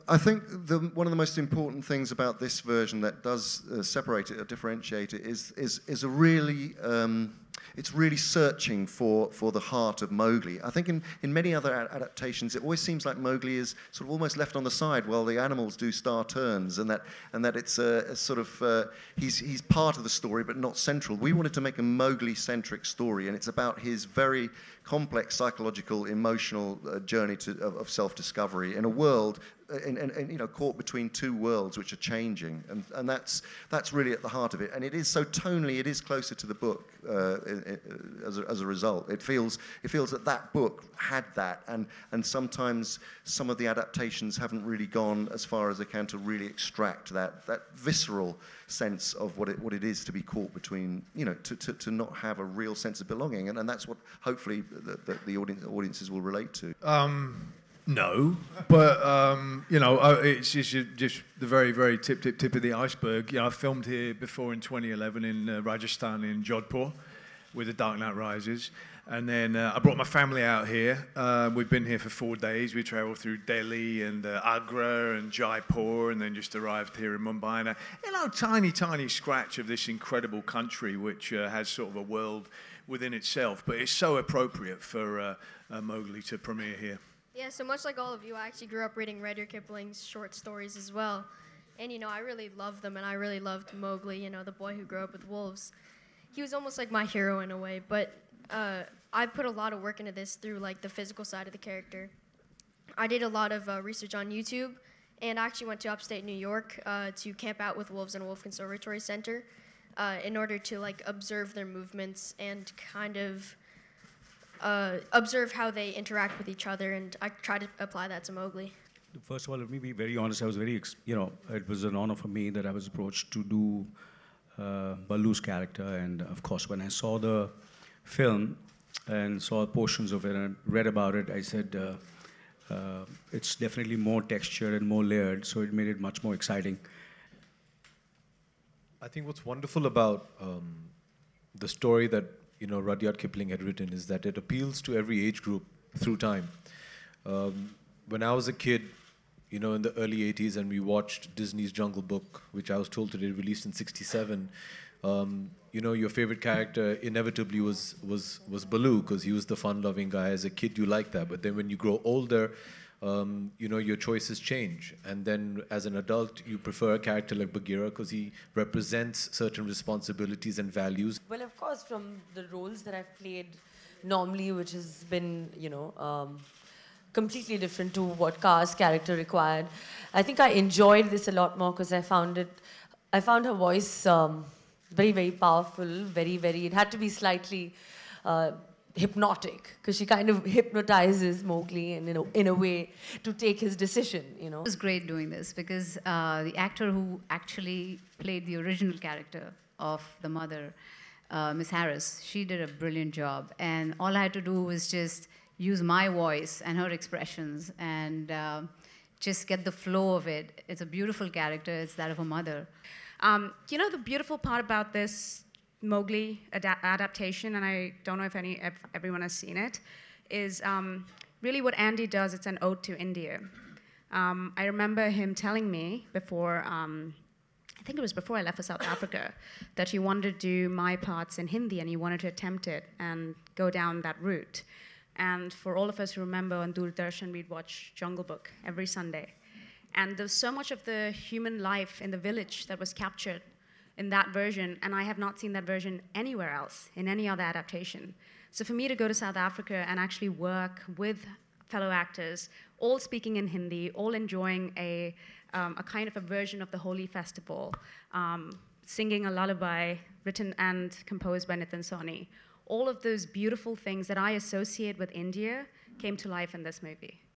I think one of the most important things about this version that does separate it or differentiate it is a really it's really searching for the heart of Mowgli. I think in many other adaptations, it always seems like Mowgli is sort of almost left on the side while the animals do star turns, and that it's a sort of he's part of the story but not central. We wanted to make a Mowgli-centric story, and it's about his very complex psychological, emotional journey of self-discovery in a world, and you know, caught between two worlds which are changing, and that's really at the heart of it. And it is so tonally, it is closer to the book as a result. It feels that book had that, and sometimes some of the adaptations haven't really gone as far as they can to really extract that visceral sense of what it is to be caught between, you know, to not have a real sense of belonging, and that's what hopefully the audiences will relate to. No, but you know, it's just the very, very tip of the iceberg. You know, I filmed here before in 2011 in Rajasthan, in Jodhpur, with The Dark Knight Rises, and then I brought my family out here. We've been here for 4 days. We travelled through Delhi and Agra and Jaipur, and then just arrived here in Mumbai. And you know, tiny scratch of this incredible country, which has sort of a world within itself. But it's so appropriate for Mowgli to premiere here. Yeah, so much like all of you, I actually grew up reading Rudyard Kipling's short stories as well. And, you know, I really loved them, and I really loved Mowgli, you know, the boy who grew up with wolves. He was almost like my hero in a way, but I put a lot of work into this through, like, the physical side of the character. I did a lot of research on YouTube, and I actually went to upstate New York to camp out with wolves in a wolf conservatory center in order to, like, observe their movements and kind of observe how they interact with each other, and I try to apply that to Mowgli. First of all, let me be very honest. I was very, you know, it was an honor for me that I was approached to do Baloo's character, and of course, when I saw the film and saw portions of it and read about it, I said it's definitely more textured and more layered, so it made it much more exciting. I think what's wonderful about the story that, you know, Rudyard Kipling had written is that it appeals to every age group through time. When I was a kid, you know, in the early 80s, and we watched Disney's Jungle Book, which I was told today released in '67, you know, your favorite character inevitably was Baloo, because he was the fun-loving guy. As a kid, you like that. But then when you grow older, you know, your choices change. And then as an adult, you prefer a character like Bagheera because he represents certain responsibilities and values. Well, of course, from the roles that I've played normally, which has been, you know, completely different to what Kaa's character required. I think I enjoyed this a lot more because I found her voice very, very powerful, it had to be slightly hypnotic, because she kind of hypnotizes Mowgli in a way to take his decision, you know. It was great doing this because the actor who actually played the original character of the mother, Miss Harris, she did a brilliant job, and all I had to do was just use my voice and her expressions and just get the flow of it. It's a beautiful character. It's that of a mother. You know, the beautiful part about this Mowgli adaptation, and I don't know if everyone has seen it, is really what Andy does. It's an ode to India. I remember him telling me before, I think it was before I left for South Africa, that he wanted to do my parts in Hindi, and he wanted to attempt it and go down that route. And for all of us who remember, on Doordarshan, we'd watch Jungle Book every Sunday. And there's so much of the human life in the village that was captured in that version, and I have not seen that version anywhere else, in any other adaptation. So for me to go to South Africa and actually work with fellow actors, all speaking in Hindi, all enjoying a kind of a version of the Holi festival, singing a lullaby written and composed by Nitin Sawhney, all of those beautiful things that I associate with India came to life in this movie.